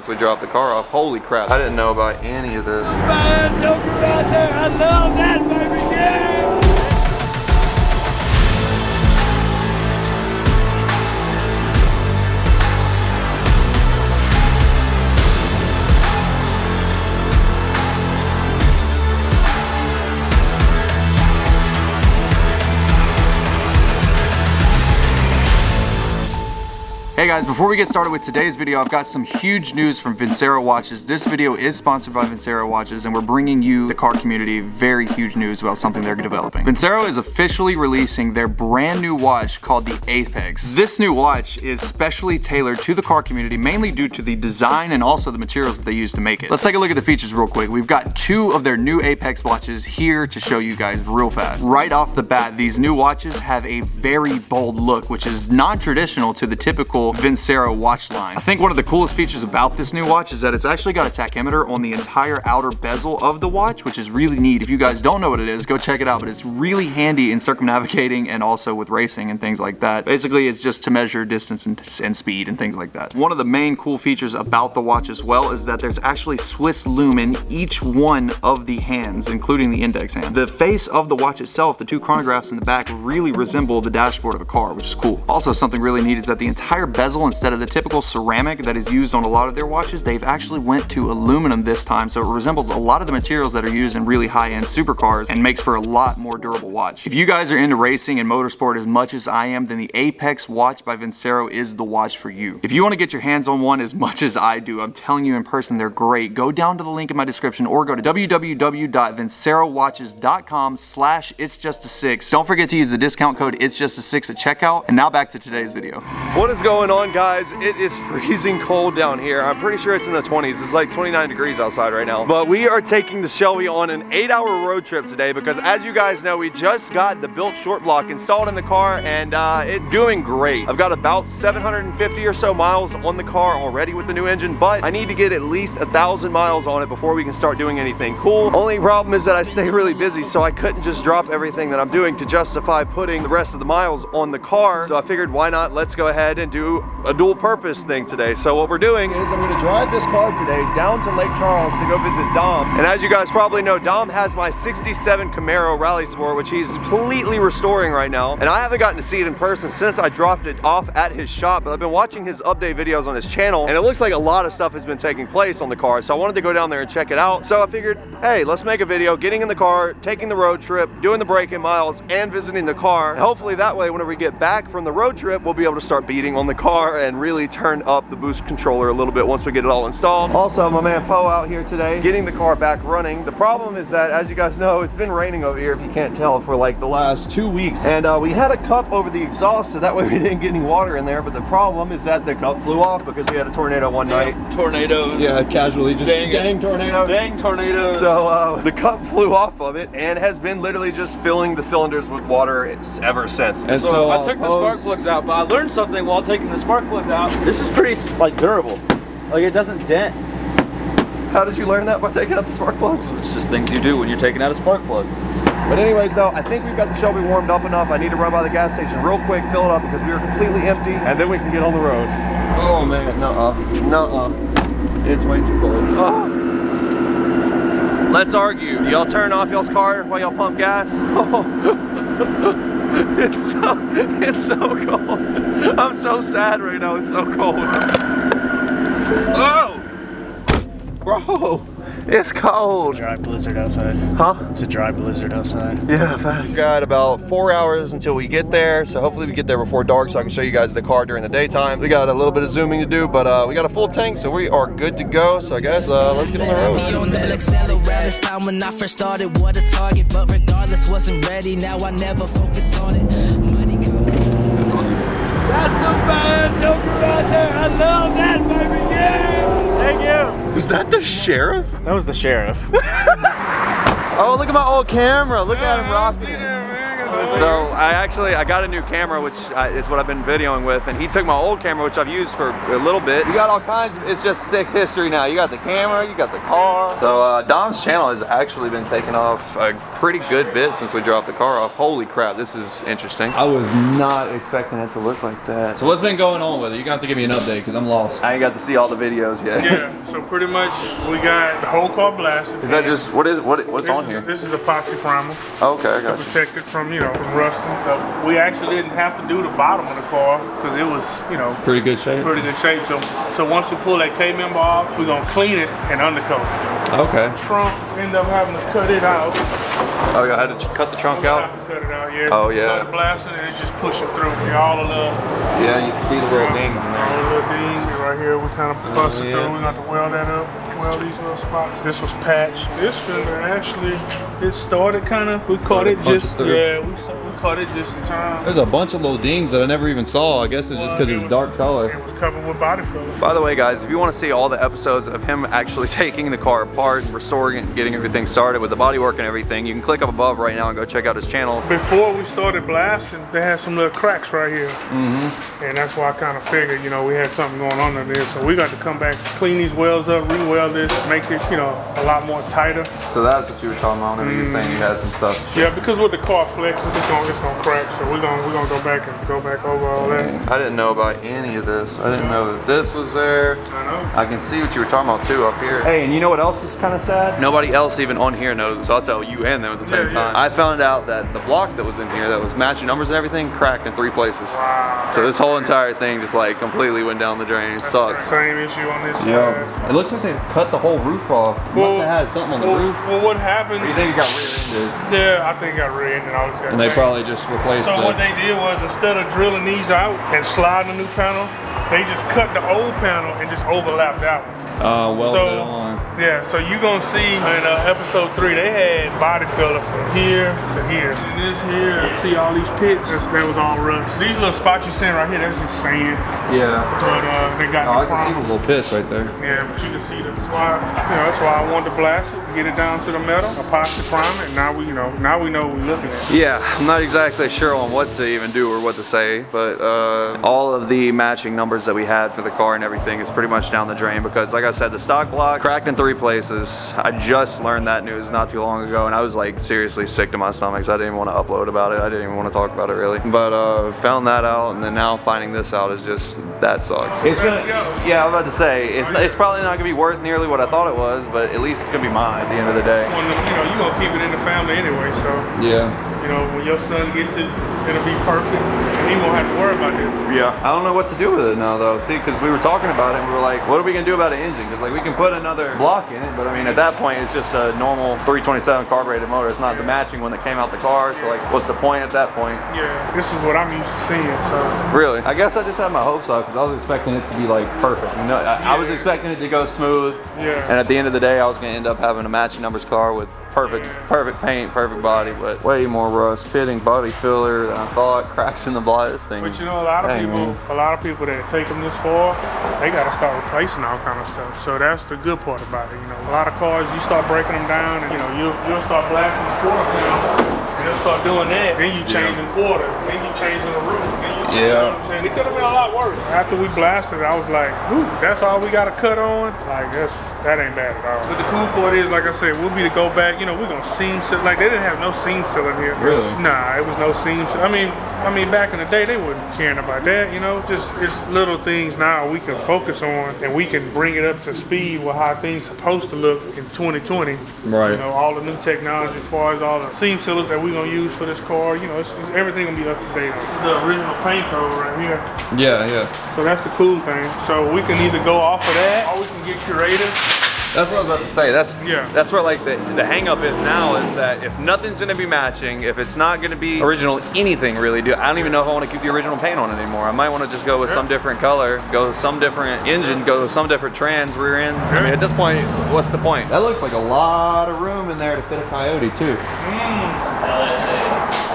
Since we dropped the car off, holy crap, I didn't know about any of this. Man, Joker right there, I love that, baby, yeah! Hey guys, before we get started with today's video, I've got some huge news from Vincero Watches. This video is sponsored by Vincero Watches, and we're bringing you, the car community, very huge news about something they're developing. Vincero is officially releasing their brand new watch called the Apex. This new watch is specially tailored to the car community, mainly due to the design and also the materials that they use to make it. Let's take a look at the features real quick. We've got two of their new Apex watches here to show you guys real fast. Right off the bat, these new watches have a very bold look, which is non-traditional to the typical Vincero watch line. I think one of the coolest features about this new watch is that it's actually got a tachometer on the entire outer bezel of the watch, which is really neat. If you guys don't know what it is, go check it out, but it's really handy in circumnavigating and also with racing and things like that. Basically, it's just to measure distance and speed and things like that. One of the main cool features about the watch as well is that there's actually Swiss lume in each one of the hands, including the index hand. The face of the watch itself, the two chronographs in the back, really resemble the dashboard of a car, which is cool. Also, something really neat is that the entire bezel, instead of the typical ceramic that is used on a lot of their watches, they've actually went to aluminum this time, so it resembles a lot of the materials that are used in really high-end supercars and makes for a lot more durable watch. If you guys are into racing and motorsport as much as I am, then the Apex watch by Vincero is the watch for you. If you want to get your hands on one as much as I do, I'm telling you in person, they're great. Go down to the link in my description or go to www.vincerowatches.com/itsjust6. Don't forget to use the discount code itsjust6 at checkout. And now back to today's video. What is going on, guys? It is freezing cold down here. I'm pretty sure it's in the 20s. It's like 29 degrees outside right now. But we are taking the Shelby on an 8-hour road trip today because, as you guys know, we just got the built short block installed in the car, and it's doing great. I've got about 750 or so miles on the car already with the new engine, but I need to get at least 1,000 miles on it before we can start doing anything cool. Only problem is that I stay really busy, so I couldn't just drop everything that I'm doing to justify putting the rest of the miles on the car. So I figured, why not? Let's go ahead and do a dual purpose thing today. So what we're doing is I'm going to drive this car today down to Lake Charles to go visit Dom. And as you guys probably know, Dom has my 67 Camaro Rally Sport, which he's completely restoring right now. And I haven't gotten to see it in person since I dropped it off at his shop, but I've been watching his update videos on his channel, and it looks like a lot of stuff has been taking place on the car. So I wanted to go down there and check it out. So I figured, hey, let's make a video getting in the car, taking the road trip, doing the break-in miles, and visiting the car. And hopefully that way, whenever we get back from the road trip, we'll be able to start beating on the car and really turn up the boost controller a little bit once we get it all installed. Also, my man Poe out here today getting the car back running. The problem is that, as you guys know, it's been raining over here, if you can't tell, for like the last 2 weeks. And we had a cup over the exhaust, so that way we didn't get any water in there. But the problem is that the cup flew off because we had a tornado one night. Tornadoes. Yeah, casually, just dang tornadoes. Dang tornadoes. So the cup flew off of it and has been literally just filling the cylinders with water ever since. And so I took the spark plugs out, but I learned something while taking the spark plugs out. This is pretty like durable. Like it doesn't dent. How did you learn that? By taking out the spark plugs? It's just things you do when you're taking out a spark plug. But anyways though, I think we've got the Shelby warmed up enough. I need to run by the gas station real quick, fill it up because we are completely empty, and then we can get on the road. Oh man, nuh-uh. It's way too cold. Oh. Let's argue. Y'all turn off y'all's car while y'all pump gas? Oh. It's so cold. I'm so sad right now. It's so cold. Oh! Bro, it's cold. It's a dry blizzard outside. Huh? It's a dry blizzard outside. Yeah, facts. We got about 4 hours until we get there, so hopefully we get there before dark so I can show you guys the car during the daytime. We got a little bit of zooming to do, but we got a full tank, so we are good to go. So I guess let's get on the road. Last time when I first started, what a target, but regardless, wasn't ready. Now I never focus on it. That's the bad Joker right there, I love that, baby, yeah! Thank you! Was that the sheriff? That was the sheriff. Oh, look at my old camera. Look at him rocking it. So I got a new camera, which is what I've been videoing with, and he took my old camera, which I've used for a little bit. You got all kinds of, it's just 6 history now. You got the camera, you got the car. So Dom's channel has actually been taking off a pretty good bit since we dropped the car off. Holy crap, this is interesting. I was not expecting it to look like that. So what's been going on with it? You're gonna have to give me an update because I'm lost. I ain't got to see all the videos yet. Yeah, so pretty much we got the whole car blasted. Is that just, what's on here? This is epoxy primer. Okay, I got To you. protect it from, from rusting. So we actually didn't have to do the bottom of the car because it was, Pretty good shape. pretty good shape. So once we pull that K-member off, we're gonna clean it and undercoat it. Okay. Trunk, end up having to cut it out. Oh, you had to cut the trunk out? Have to cut it out, yeah. Oh, So we yeah. started blasting and it's just pushing through. See all of the Yeah, you can see the little dings in all there. the little dings right here. We kind of busted yeah. through. We got to weld that up. Weld these little spots. This was patched. This fender actually, it started kind of. We caught it just. Yeah, we caught it just in time. There's a bunch of little dings that I never even saw. I guess it's just because it was dark color. It was covered with body filler. By the way, guys, if you want to see all the episodes of him actually taking the car apart and restoring it and getting everything started with the bodywork and everything, you can click up above right now and go check out his channel. Before we started blasting, they had some little cracks right here. And that's why I kind of figured, we had something going on in there. So we got to come back, clean these welds up, re-weld this, make it, a lot more tighter. So that's what you were talking about when you were saying you had some stuff. Yeah, because with the car flexing, it's gonna crack. So we're gonna go back over all that. I didn't know about any of this. I didn't know that this was there. I know. I can see what you were talking about too up here. Hey, and you know what else is kind of sad? Nobody else even on here knows, so I'll tell you and them at the same time. I found out that the block that was in here that was matching numbers and everything cracked in 3 places. Wow. So this whole entire thing just like completely went down the drain. It sucks. Same issue on this Yeah. side. It looks like they cut the whole roof off. Well, Must have had something on the roof. Well, what happened? You think it got rear-ended? Yeah, I think it got rear-ended and all this got And they changed. probably just replaced So it. what they did was, instead of drilling these out and sliding the new panel, they just cut the old panel and just overlapped that one. Welded So, it on. yeah, so you gonna see in episode 3, they had body filler from here to here. And this here, see all these pits, that was all rust. These little spots you see right here, that's just sand. Yeah. But they got Oh, I the can see the problem. little pits right there. Yeah, but you can see that's why, that's why I wanted to blast it, get it down to the metal, epoxy prime it, and now we know what we're looking at. Yeah, I'm not exactly sure on what to even do or what to say, but all of the matching numbers that we had for the car and everything is pretty much down the drain because, like I said, the stock block cracked in 3 places. I just learned that news not too long ago, and I was like seriously sick to my stomach, so I didn't even want to upload about it. I didn't even want to talk about it really. But found that out, and then now finding this out is just, that sucks. It's gonna, yeah, I was about to say, it's probably not gonna be worth nearly what I thought it was, but at least it's gonna be mine at the end of the day. Well, you're gonna keep it in the family anyway, so. Yeah. When your son gets it, it'll be perfect. And he won't have to worry about this. Yeah. I don't know what to do with it now though. See, because we were talking about it and we were like, what are we gonna do about an engine? Because like we can put another block in it, but I mean at that point it's just a normal 327 carbureted motor. It's not the matching one that came out the car. So like, what's the point at that point? Yeah, this is what I'm used to seeing. So. Really? I guess I just had my hopes up because I was expecting it to be like perfect. I was expecting it to go smooth. Yeah. And at the end of the day, I was gonna end up having a matching numbers car with perfect paint, perfect body, but way more rust, pitting, body filler than I thought, cracks in the body. This thing. But a lot of people that take them this far, they got to start replacing all kind of stuff. So that's the good part about it. A lot of cars, you start breaking them down, and you'll start blasting the quarter panel, and they'll start doing that. Then you changing quarters, then you changing the roof. You know what I'm saying? It could have been a lot worse. After we blasted, I was like, "Ooh, that's all we got to cut on." Like that ain't bad at all. But the cool part is, like I said, we'll be to go back. We're gonna seam seal. Like they didn't have no seam seal in here. Really? Nah, it was no seam seal. I mean, back in the day, they wasn't caring about that. Just it's little things now we can focus on, and we can bring it up to speed with how things supposed to look in 2020. Right. All the new technology, as far as all the seam sealers that we're gonna use for this car. It's everything gonna be up to date. The original paint code right here. Yeah. So that's the cool thing. So we can either go off of that, or we can get creative. That's what I was about to say. Yeah. That's where like the hang up is now is that if nothing's gonna be matching, if it's not gonna be original anything really, I don't even know if I want to keep the original paint on it anymore. I might want to just go with some different color, go with some different engine, go with some different trans rear end. I mean at this point, what's the point? That looks like a lot of room in there to fit a Coyote too.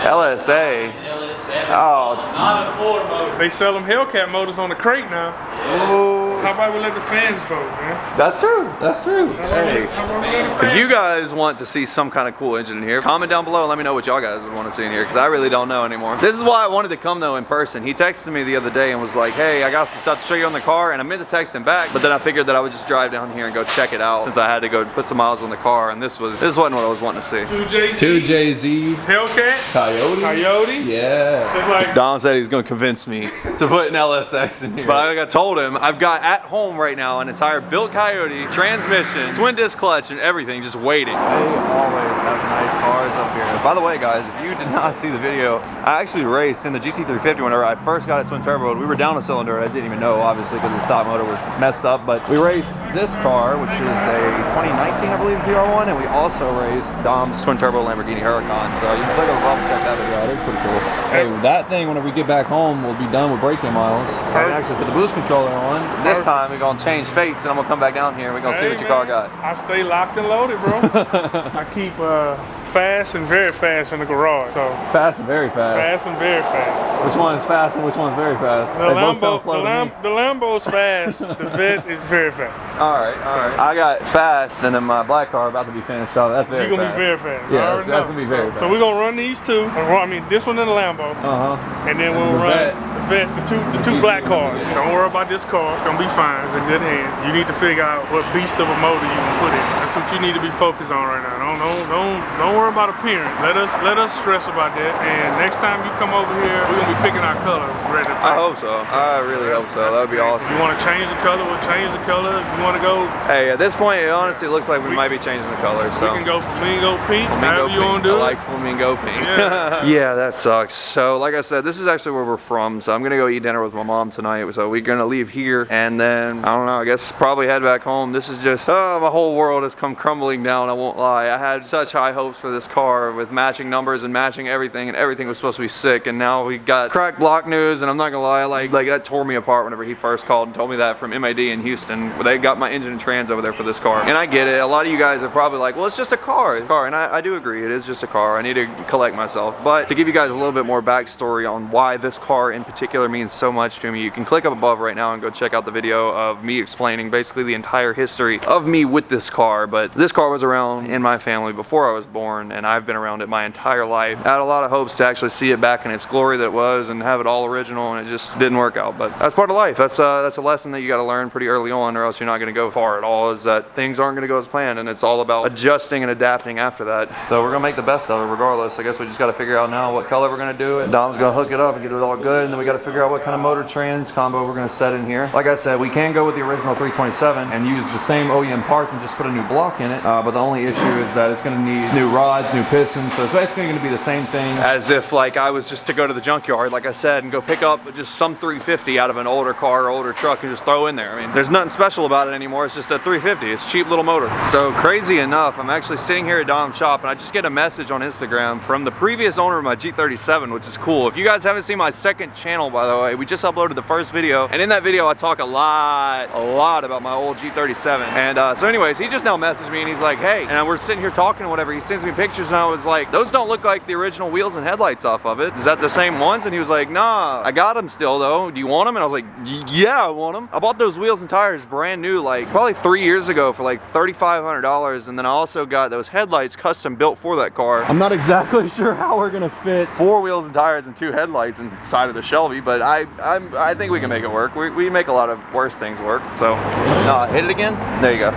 LSA. Oh, it's Not a Ford motor. They sell them Hellcat motors on the crate now. oh How about we let the fans vote, man? That's true. That's true. Hey, How about we let the fans if you guys want to see some kind of cool engine in here, comment down below and let me know what y'all guys would want to see in here, because I really don't know anymore. This is why I wanted to come though in person. He texted me the other day and was like, hey, I got some stuff to show you on the car, and I meant to text him back, but then I figured that I would just drive down here and go check it out since I had to go put some miles on the car, and this wasn't what I was wanting to see. 2JZ. Hellcat. Coyote. Yeah. It's like Dom said he's gonna convince me to put an LSX in here. But like I told him, I've got at home right now an entire built Coyote, transmission, twin disc clutch, and everything just waiting. They always have nice cars up here. By the way, guys, if you did not see the video, I actually raced in the GT350 whenever I first got it twin turbo. We were down a cylinder, and I didn't even know, obviously, because the stock motor was messed up. But we raced this car, which is a 2019, I believe, ZR1, and we also raced Dom's twin turbo Lamborghini Huracan. So you can click above and check that video out. It's pretty cool. Hey, that thing, whenever we get back home, we'll be done with braking miles. So I can actually put the boost controller on. This time we're gonna change fates, and I'm gonna come back down here and we're gonna see what your car got. I stay locked and loaded, bro. I keep fast and very fast in the garage. So Fast and very fast. fast and very fast. Which one is fast and which one's very fast? The Lambo's fast. The Vet is very fast. All right. I got fast, and then my black car about to be finished off. That's very You're gonna fast. be very fast. Yeah, I already that's know. gonna be very fast. So we're gonna run these two. I mean, this one and the Lambo. And then we'll run Vet. the Vet, the two black cars. Don't worry about this car. It's gonna be fine. It's in good hands. You need to figure out what beast of a motor you can put in. That's what you need to be focused on right now. Don't worry about appearance. Let us stress about that. And next time you come over here, we're gonna be picking our colors ready to paint. I hope so. I really hope so. That would be awesome. If you want to change the color, we'll change the color. If you want to go, Hey, at this point, it honestly looks like we might be changing the color. So we can go flamingo pink, Flamingo however you want pink. to do I it. like flamingo pink. Yeah. Yeah, that sucks. So like I said, this is actually where we're from. So I'm gonna go eat dinner with my mom tonight. So we're gonna leave here and then, I don't know, I guess probably head back home. This is just, my whole world has come crumbling down, I won't lie. I had such high hopes for this car with matching numbers and matching everything, and everything was supposed to be sick, and now we got cracked block news, and I'm not gonna lie, like that tore me apart whenever he first called and told me that from MAD in Houston. They got my engine and trans over there for this car. And I get it, a lot of you guys are probably like, well, it's just a car, and I do agree, it is just a car. I need to collect myself. But to give you guys a little bit more backstory on why this car in particular means so much to me, you can click up above right now and go check out the video of me explaining basically the entire history of me with this car. But this car was around in my family before I was born, and I've been around it my entire life. I had a lot of hopes to actually see it back in its glory that it was and have it all original, and it just didn't work out. But that's part of life. That's a lesson that you got to learn pretty early on, or else you're not going to go far at all, is that things aren't going to go as planned, and it's all about adjusting and adapting after that. So we're going to make the best of it regardless. I guess we just got to figure out now what color we're going to do it. Dom's going to hook it up and get it all good, and then we got to figure out what kind of motor trans combo we're going to set in here. Like I said, we can go with the original 327 and use the same OEM parts and just put a new block in it, but the only issue is that it's going to need new rods, new pistons, so it's basically going to be the same thing as if like I was just to go to the junkyard, like I said, and go pick up just some 350 out of an older car or older truck and just throw in there. I mean, there's nothing special about it anymore. It's just a 350. It's a cheap little motor. So crazy enough, I'm actually sitting here at Dom's shop, and I just get a message on Instagram from the previous owner of my G37, which is cool. If you guys haven't seen my second channel, by the way, we just uploaded the first video, and in that video I talk a lot about my old G37. And so anyways, he just now messaged me and he's like, hey, and we're sitting here talking or whatever. He sends me pictures and I was like, those don't look like the original wheels and headlights off of it. Is that the same ones? And he was like, nah, I got them still though. Do you want them? And I was like, yeah, I want them. I bought those wheels and tires brand new, like probably 3 years ago for like $3,500. And then I also got those headlights custom built for that car. I'm not exactly sure how we're gonna fit 4 wheels and tires and 2 headlights inside of the Shelby, but I think we can make it work. We make a lot of worse things work. So hit it again. There you go.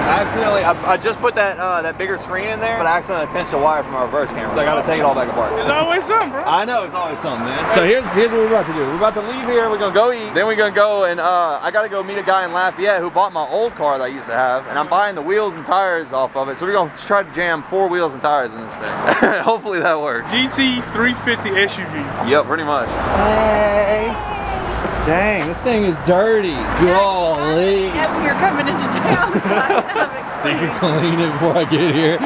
Accidentally, I just put that bigger screen in there, but I accidentally pinched a wire from our reverse camera, so I got to take it all back apart. There's always something, bro. I know, it's always something, man. So here's what we're about to do. We're about to leave here, we're gonna go eat, then we're gonna go and I gotta go meet a guy in Lafayette who bought my old car that I used to have, and I'm buying the wheels and tires off of it, so we're gonna try to jam 4 wheels and tires in this thing. Hopefully that works. GT350 SUV. Yep, pretty much. Hey. Dang, this thing is dirty. Golly. Yeah, when you're coming into town. So you can clean it before I get here.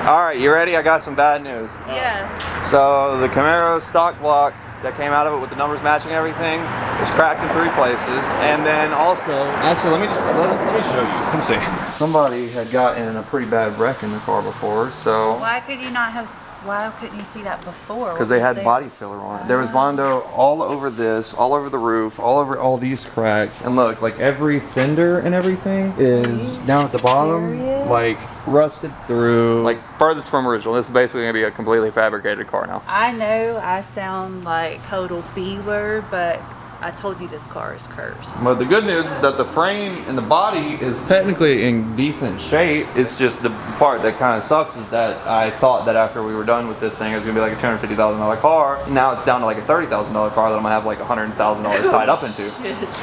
All right, you ready? I got some bad news. Yeah. So the Camaro stock block that came out of it with the numbers matching everything is cracked in 3 places. And then also, actually, let me show you. Let me see. Somebody had gotten in a pretty bad wreck in the car before, so. Why could you not have Why couldn't you see that before? Because they had body filler on it. There was Bondo all over this, all over the roof, all over all these cracks. And look, like every fender and everything is down at the bottom, like rusted through, like farthest from original. This is basically gonna be a completely fabricated car now. I know I sound like total B-word, but I told you this car is cursed. But the good news is that the frame and the body is technically in decent shape. It's just the part that kind of sucks is that I thought that after we were done with this thing, it was gonna be like a $250,000 car. Now it's down to like a $30,000 car that I'm gonna have like $100,000 tied up into.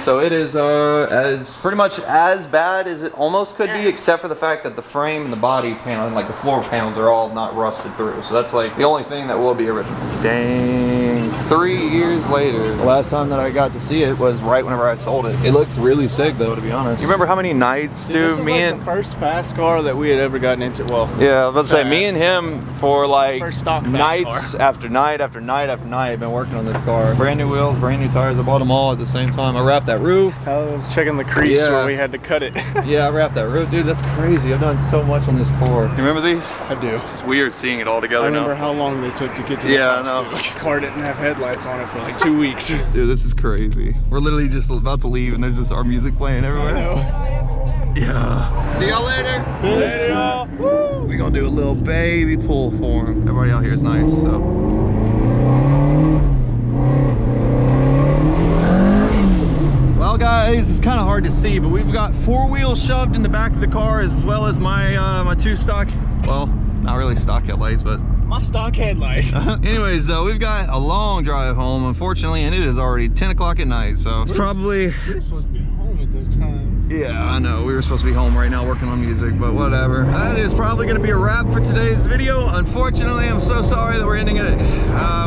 So it is as pretty much as bad as it almost could be, except for the fact that the frame and the body panel and like the floor panels are all not rusted through. So that's like the only thing that will be original. Dang, 3 years later. The last time that I got to see it was right whenever I sold it. It looks really sick though, to be honest. You remember how many nights, dude? This was me like and the first fast car that we had ever gotten into. Well, yeah, I was about to say, me and him for like First stock fast nights car. after night after night after night, I've been working on this car. Brand new wheels, brand new tires. I bought them all at the same time. I wrapped that roof. I was checking the crease Yeah. where we had to cut it. Yeah, I wrapped that roof, dude. That's crazy. I've done so much on this car. You remember these? I do. It's weird seeing it all together I remember now. how long they took to get to the Yeah, I house, know. too. The car didn't have headlights on it for like 2 weeks. Dude, this is crazy. We're literally just about to leave and there's just our music playing everywhere. Yeah. See y'all later. Later, y'all. Woo. We gonna do a little baby pull for him. Everybody out here is nice, so. Well guys, it's kind of hard to see, but we've got 4 wheels shoved in the back of the car as well as my my 2 stock, well, not really stock headlights, but My stock headlights. anyways, we've got a long drive home, unfortunately, and it is already 10 o'clock at night, so it's probably... We were supposed to be home at this time. Yeah, I know. We were supposed to be home right now working on music, but whatever. That is probably going to be a wrap for today's video. Unfortunately, I'm so sorry that we're ending it.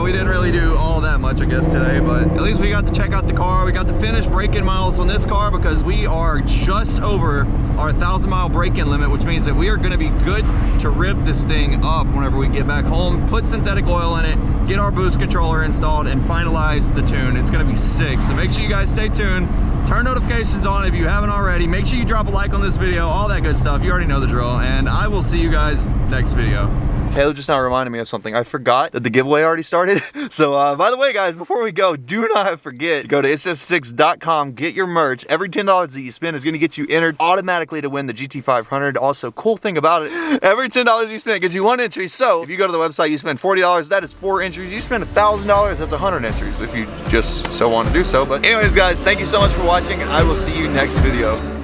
We didn't really do all that much, I guess, today, but at least we got to check out the car. We got to finish break-in miles on this car because we are just over our 1,000-mile break-in limit, which means that we are going to be good to rip this thing up whenever we get back home, put synthetic oil in it, get our boost controller installed, and finalize the tune. It's going to be sick, so make sure you guys stay tuned. Turn notifications on if you haven't already. Make sure you drop a like on this video, all that good stuff. You already know the drill, and I will see you guys next video. Caleb just now reminded me of something. I forgot that the giveaway already started. So, by the way, guys, before we go, do not forget to go to itsjust6.com, get your merch. Every $10 that you spend is going to get you entered automatically to win the GT500. Also, cool thing about it, every $10 you spend gets you 1 entry. So, if you go to the website, you spend $40, that is 4 entries. You spend $1,000, that's 100 entries if you just so want to do so. But anyways, guys, thank you so much for watching. I will see you next video.